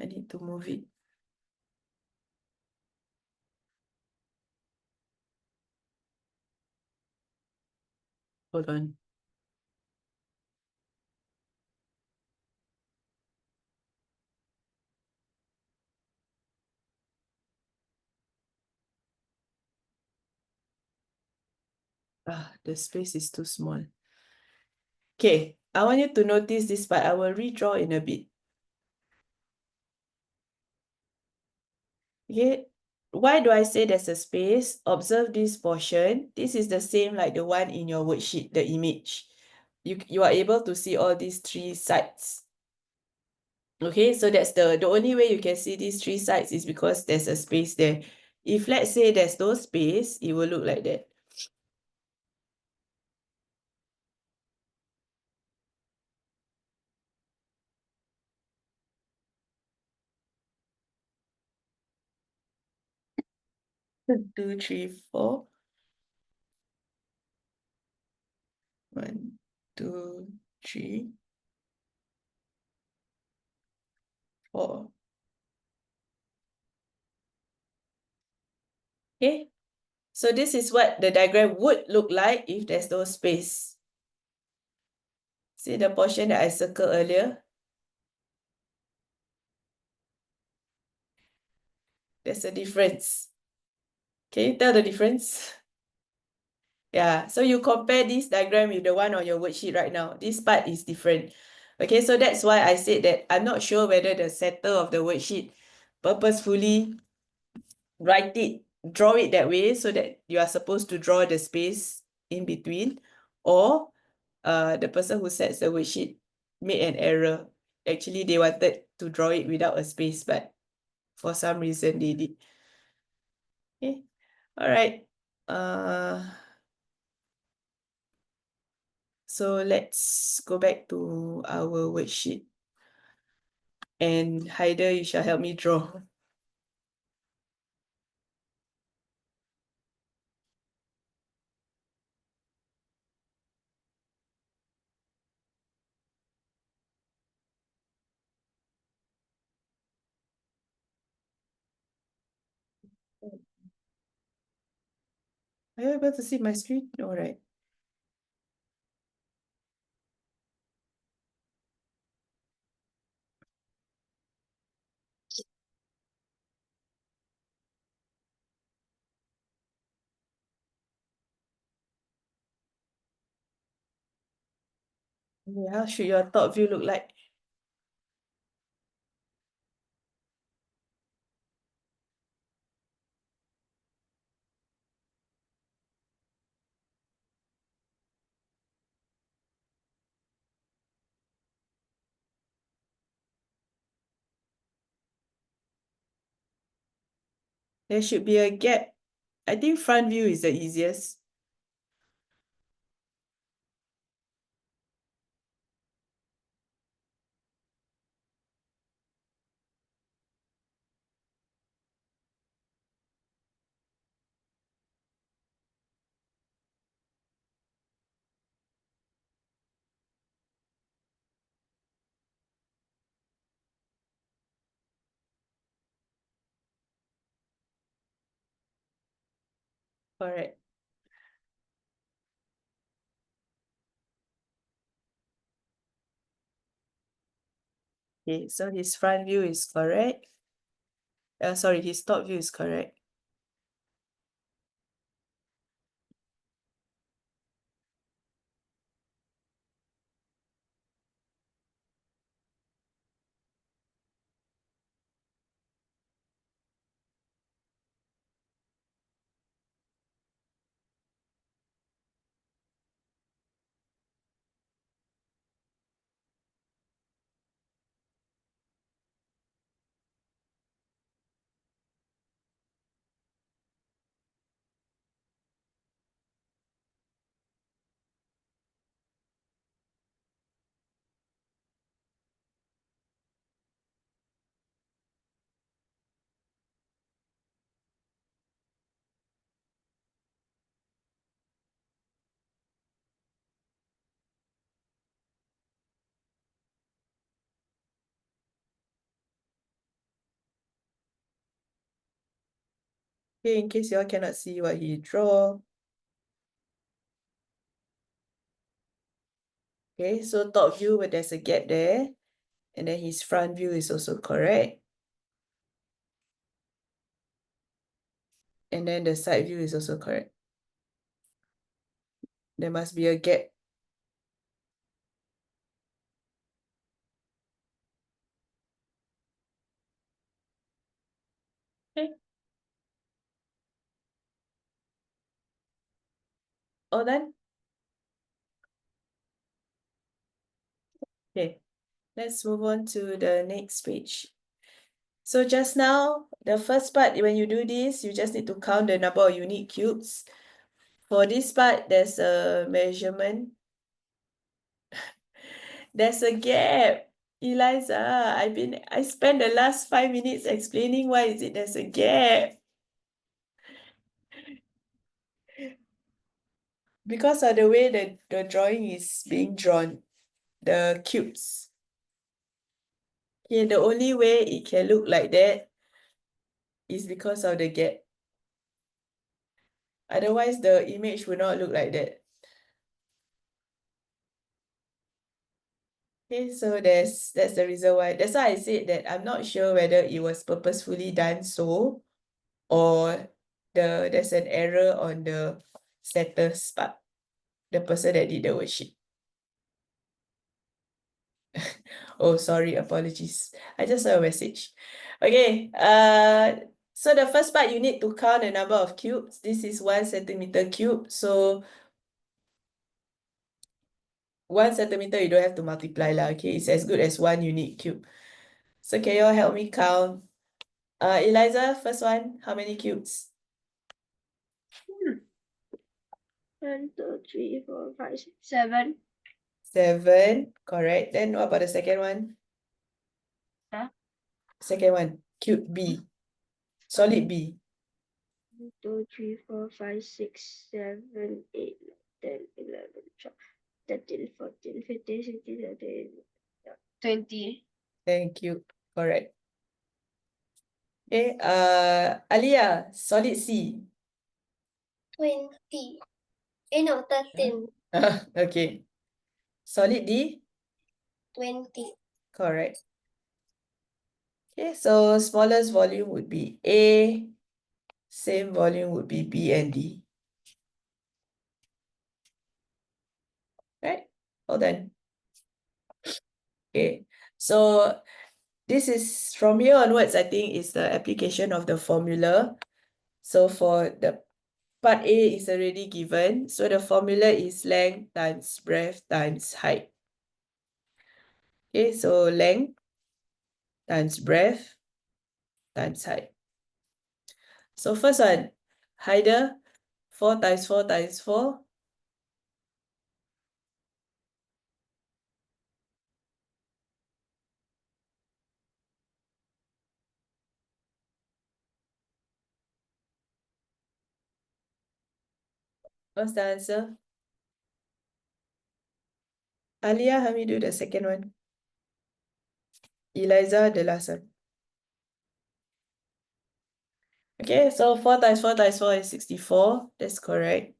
I need to move it. Hold on. The space is too small. Okay, I want you to notice this part. I will redraw in a bit. Okay, why do I say there's a space? Observe this portion. This is the same like the one in your worksheet, the image. You are able to see all these 3 sides. Okay, so that's the only way you can see these 3 sides is because there's a space there. If let's say there's no space, it will look like that. Two, three, four. 1, 2, 3, 4. Okay, so this is what the diagram would look like if there's no space. See the portion that I circled earlier? There's a difference. Can you tell the difference? Yeah, so you compare this diagram with the one on your worksheet right now. This part is different. Okay, so that's why I said that I'm not sure whether the setter of the worksheet purposefully draw it that way so that you are supposed to draw the space in between, or the person who sets the worksheet made an error. Actually, they wanted to draw it without a space, but for some reason they did. Okay, all right. So let's go back to our worksheet. And Haider, you shall help me draw. Are you able to see my screen? All right. Yeah, how should your top view look like? There should be a gap. I think front view is the easiest. Correct. Okay, so his front view is correct. Sorry, his top view is correct. Okay, in case you all cannot see what he draw. Okay, so top view, but there's a gap there. And then his front view is also correct. And then the side view is also correct. There must be a gap. Okay, all done? Okay, let's move on to the next page. So just now, the first part, when you do this, you just need to count the number of unique cubes. For this part, there's a measurement. There's a gap. Eliza, I spent the last 5 minutes explaining why is it there's a gap. because of the way the drawing is being drawn, the cubes. Okay, the only way it can look like that is because of the gap. Otherwise, the image will not look like that. Okay, so that's the reason why. That's why I said that I'm not sure whether it was purposefully done so or there's an error on the setter's part, the person that did the worksheet. Oh, sorry, apologies. I just saw a message. Okay, so the first part you need to count the number of cubes. This is 1 centimeter cube. So 1 centimeter you don't have to multiply lah, okay? It's as good as one unique cube. So can you all help me count? Eliza, first one, how many cubes? 1, 2, 3, 4, 5, 6, 7. 7, correct. Then what about the second one? Huh? Second one, cube B, solid B. 1, 2, 3, 4, 5, 6, 7, 8, 10, 11, 12, 13, 14, 15, 16, 17, 20. Thank you, correct. Okay, Alia, solid C. 20. No, 13. Okay, solid D, 20. correct. Okay, so smallest volume would be A, same volume would be B and D. Right? Well done. Okay, so this is from here onwards, I think, is the application of the formula. So for the part A is already given. So the formula is length times breadth times height. Okay, so length times breadth times height. So first one, Haider, 4 times 4 times 4. What's the answer? Alia, help me do the second one. Eliza, the last one. Okay, so 4 times 4 times 4 is 64. That's correct.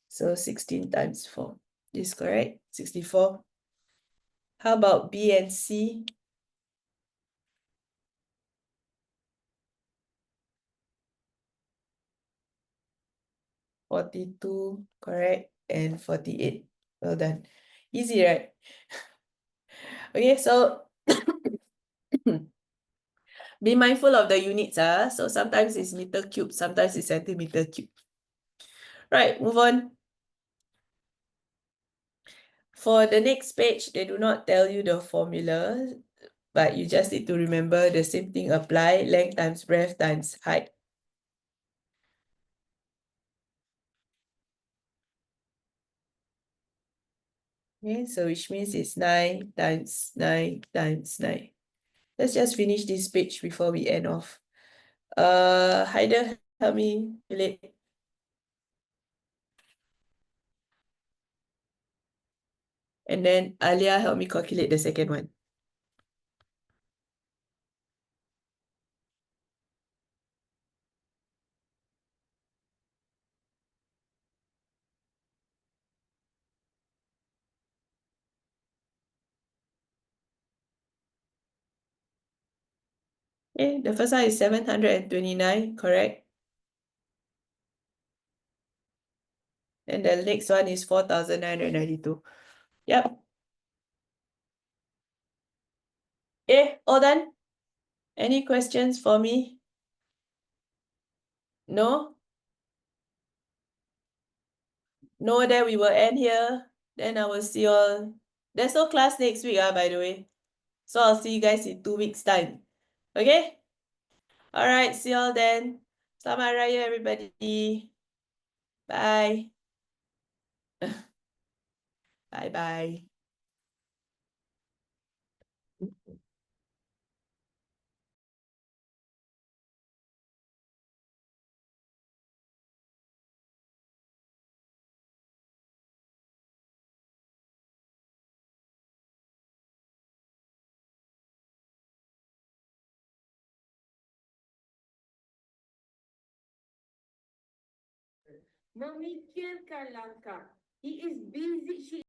So 16 times 4 is correct. 64. How about B and C? 42, correct, and 48. Well done. Easy, right? Okay, so be mindful of the units. So sometimes it's meter cube, sometimes it's centimeter cube. Right, move on. For the next page, they do not tell you the formula, but you just need to remember the same thing apply, length times breadth times height. Okay, so which means it's 9 times 9 times 9. Let's just finish this page before we end off. Haider, help me calculate. And then Alia, help me calculate the second one. Okay, the first one is 729, correct? And the next one is 4,992. Yep. Okay, all done? Any questions for me? No? No, then we will end here. Then I will see you all. There's no class next week, by the way. So I'll see you guys in 2 weeks' time. Okay? All right, see you all then. Selamat Raya, everybody. Bye. Bye-bye. Memikirkan langkah. He is busy. She